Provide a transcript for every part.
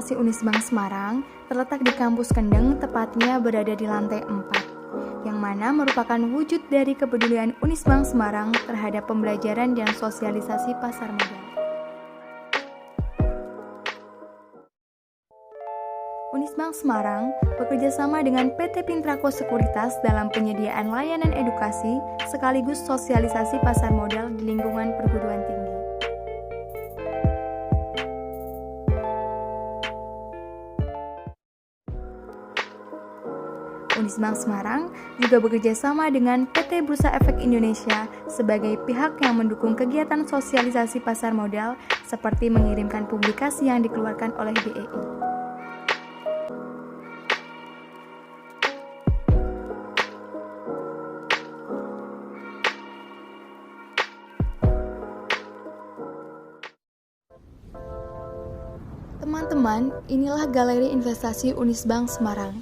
Investasi Unisbank Semarang terletak di kampus Kendeng, tepatnya berada di lantai 4, yang mana merupakan wujud dari kepedulian Unisbank Semarang terhadap pembelajaran dan sosialisasi pasar modal. Unisbank Semarang bekerja sama dengan PT Pintrako Sekuritas dalam penyediaan layanan edukasi sekaligus sosialisasi pasar modal di lingkungan perguruan tinggi. Unisbank Semarang juga bekerja sama dengan PT Bursa Efek Indonesia sebagai pihak yang mendukung kegiatan sosialisasi pasar modal seperti mengirimkan publikasi yang dikeluarkan oleh BEI. Teman-teman, inilah galeri investasi Unisbank Semarang.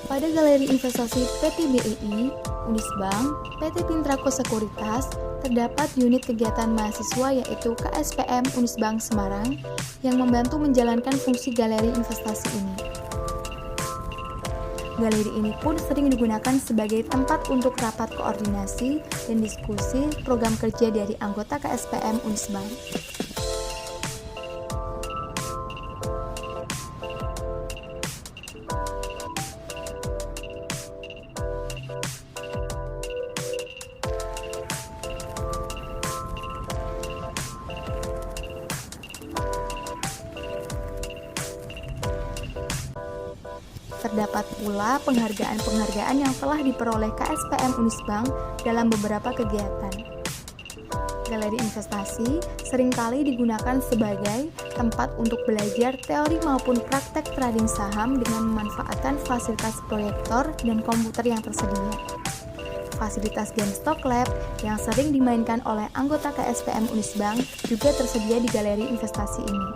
Pada galeri investasi PT BEI, Unisbank, PT Pintrako Sekuritas, terdapat unit kegiatan mahasiswa yaitu KSPM Unisbank Semarang yang membantu menjalankan fungsi galeri investasi ini. Galeri ini pun sering digunakan sebagai tempat untuk rapat koordinasi dan diskusi program kerja dari anggota KSPM Unisbank. Terdapat pula penghargaan-penghargaan yang telah diperoleh KSPM Unisbank dalam beberapa kegiatan. Galeri investasi seringkali digunakan sebagai tempat untuk belajar teori maupun praktek trading saham dengan memanfaatkan fasilitas proyektor dan komputer yang tersedia. Fasilitas game stock lab yang sering dimainkan oleh anggota KSPM Unisbank juga tersedia di galeri investasi ini.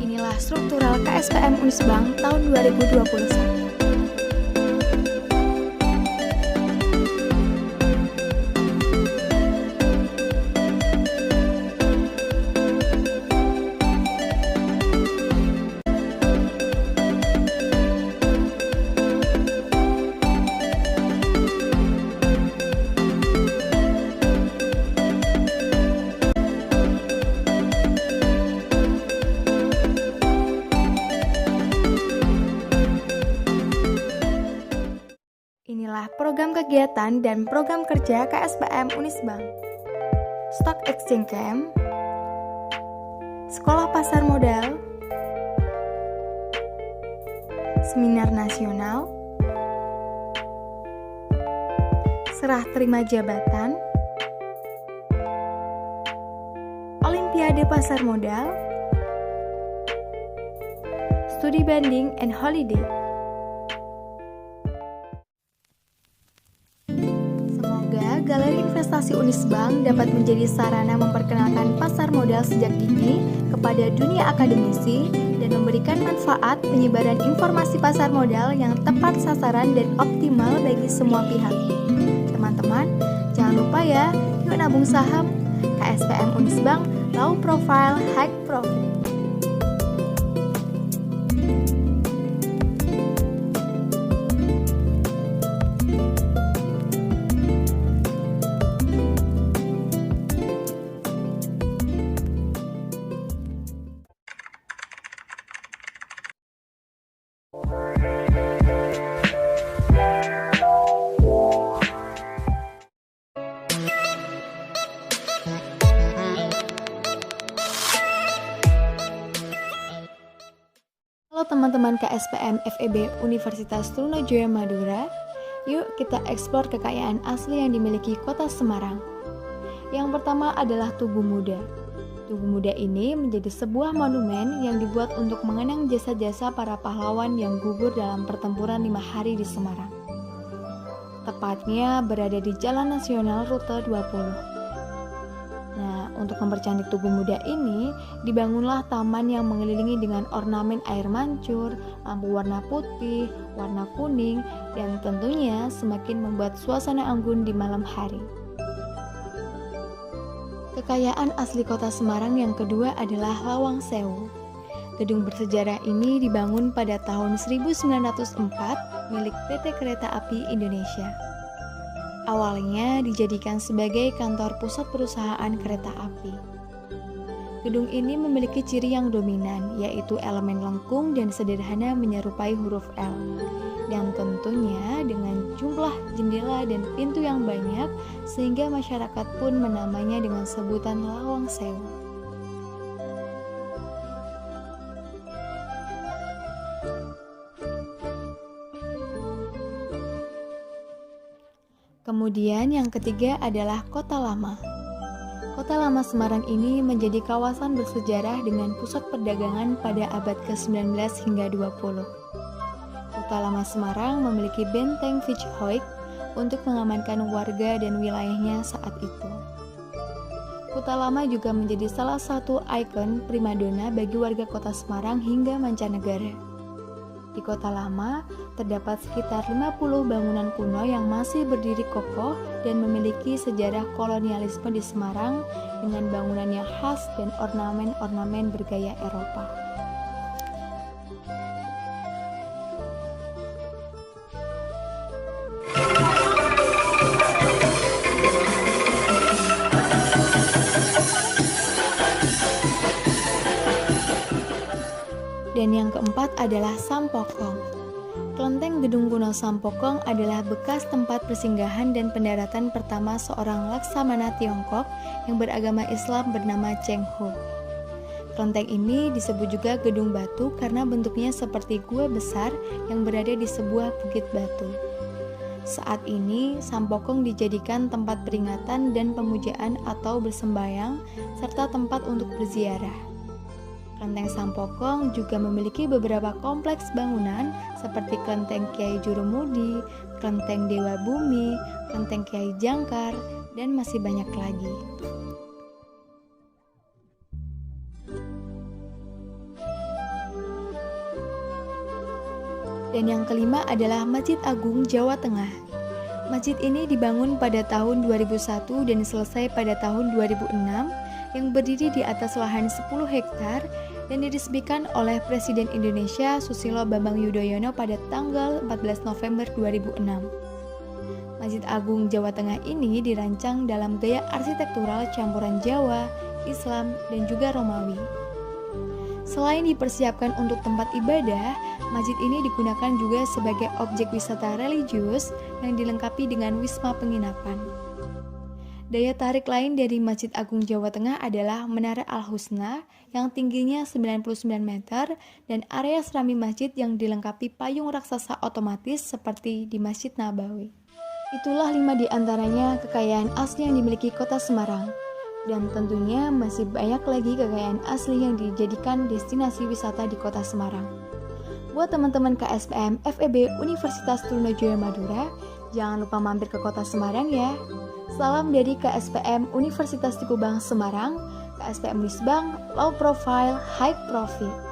Inilah struktural KSPM Unisbank tahun 2021. Inilah program kegiatan dan program kerja KSPM Unisbank. Stock Exchange Camp, Sekolah Pasar Modal, Seminar Nasional, Serah Terima Jabatan, Olimpiade Pasar Modal, Studi Banding and Holiday. Galeri investasi Unisbank dapat menjadi sarana memperkenalkan pasar modal sejak dini kepada dunia akademisi dan memberikan manfaat penyebaran informasi pasar modal yang tepat sasaran dan optimal bagi semua pihak. Teman-teman, jangan lupa ya, yuk nabung saham. KSPM Unisbank, low profile, high profit. Halo teman-teman KSPM FEB Universitas Trunojoyo Madura, yuk kita eksplor kekayaan asli yang dimiliki kota Semarang. Yang pertama adalah Tugu Muda. Tugu Muda ini menjadi sebuah monumen yang dibuat untuk mengenang jasa-jasa para pahlawan yang gugur dalam pertempuran 5 hari di Semarang. Tepatnya berada di Jalan Nasional Rute 20. Nah, untuk mempercantik tugu muda ini, dibangunlah taman yang mengelilingi dengan ornamen air mancur, lampu warna putih, warna kuning, dan tentunya semakin membuat suasana anggun di malam hari. Kekayaan asli kota Semarang yang kedua adalah Lawang Sewu. Gedung bersejarah ini dibangun pada tahun 1904 milik PT Kereta Api Indonesia. Awalnya dijadikan sebagai kantor pusat perusahaan kereta api. Gedung ini memiliki ciri yang dominan, yaitu elemen lengkung dan sederhana menyerupai huruf L. Dan tentunya dengan jumlah jendela dan pintu yang banyak, sehingga masyarakat pun menamainya dengan sebutan Lawang Sewu. Kemudian yang ketiga adalah Kota Lama. Kota Lama Semarang ini menjadi kawasan bersejarah dengan pusat perdagangan pada abad ke-19 hingga 20. Kota Lama Semarang memiliki benteng Fitzhoek untuk mengamankan warga dan wilayahnya saat itu. Kota Lama juga menjadi salah satu ikon primadona bagi warga Kota Semarang hingga mancanegara. Di Kota Lama, terdapat sekitar 50 bangunan kuno yang masih berdiri kokoh dan memiliki sejarah kolonialisme di Semarang dengan bangunan yang khas dan ornamen-ornamen bergaya Eropa. Dan yang keempat adalah Sampokong. Kelenteng Gedung Kuno Sampokong adalah bekas tempat persinggahan dan pendaratan pertama seorang laksamana Tiongkok yang beragama Islam bernama Cheng Ho. Kelenteng ini disebut juga Gedung Batu karena bentuknya seperti gua besar yang berada di sebuah bukit batu. Saat ini, Sampokong dijadikan tempat peringatan dan pemujaan atau bersembayang, serta tempat untuk berziarah. Kelenteng Sampokong juga memiliki beberapa kompleks bangunan seperti Kelenteng Kiai Jurumudi, Kelenteng Dewa Bumi, Kelenteng Kiai Jangkar, dan masih banyak lagi. Dan yang kelima adalah Masjid Agung Jawa Tengah. Masjid ini dibangun pada tahun 2001 dan selesai pada tahun 2006, yang berdiri di atas lahan 10 hektar dan diresmikan oleh Presiden Indonesia Susilo Bambang Yudhoyono pada tanggal 14 November 2006. Masjid Agung Jawa Tengah ini dirancang dalam gaya arsitektural campuran Jawa, Islam, dan juga Romawi. Selain dipersiapkan untuk tempat ibadah, masjid ini digunakan juga sebagai objek wisata religius yang dilengkapi dengan wisma penginapan. Daya tarik lain dari Masjid Agung Jawa Tengah adalah Menara Al-Husna yang tingginya 99 meter dan area serambi masjid yang dilengkapi payung raksasa otomatis seperti di Masjid Nabawi. Itulah 5 di antaranya kekayaan asli yang dimiliki Kota Semarang. Dan tentunya masih banyak lagi kekayaan asli yang dijadikan destinasi wisata di Kota Semarang. Buat teman-teman KSPM FEB Universitas Trunojoyo Madura, jangan lupa mampir ke Kota Semarang ya. Salam dari KSPM Universitas Tugu Bang Semarang, KSPM Unisbang, Low Profile, High Profit.